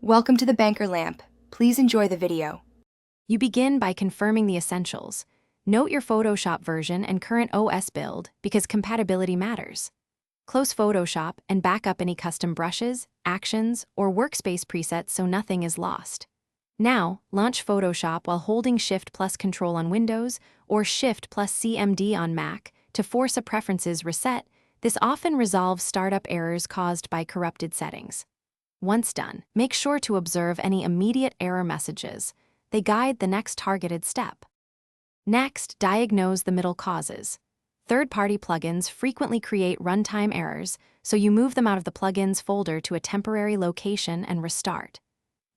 Welcome to the Banker Lamp. Please enjoy the video. You begin by confirming the essentials. Note your Photoshop version and current OS build because compatibility matters. Close Photoshop and back up any custom brushes, actions, or workspace presets so nothing is lost. Now, launch Photoshop while holding Shift plus Control on Windows or Shift plus CMD on Mac to force a preferences reset. This often resolves startup errors caused by corrupted settings. Once done, make sure to observe any immediate error messages. They guide the next targeted step. Next, diagnose the middle causes. Third-party plugins frequently create runtime errors, so you move them out of the plugins folder to a temporary location and restart.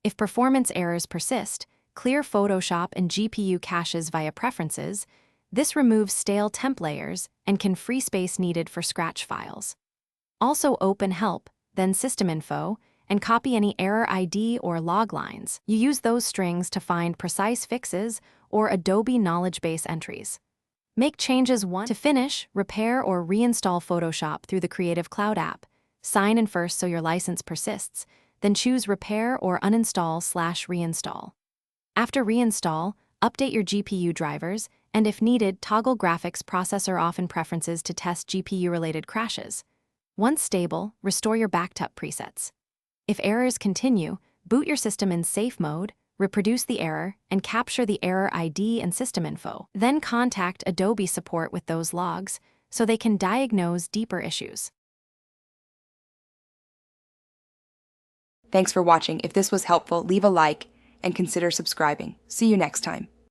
If performance errors persist, clear Photoshop and GPU caches via preferences. This removes stale temp layers and can free space needed for scratch files. Also open Help, then System Info, and copy any error ID or log lines. You use those strings to find precise fixes or Adobe knowledge base entries. Make changes once. To finish, repair or reinstall Photoshop through the Creative Cloud app. Sign in first so your license persists, then choose Repair or Uninstall/Reinstall. After reinstall, update your GPU drivers, and if needed, toggle graphics processor off in preferences to test GPU-related crashes. Once stable, restore your backed up presets. If errors continue, boot your system in safe mode, reproduce the error, and capture the error ID and system info. Then contact Adobe support with those logs so they can diagnose deeper issues. Thanks for watching. If this was helpful, leave a like and consider subscribing. See you next time.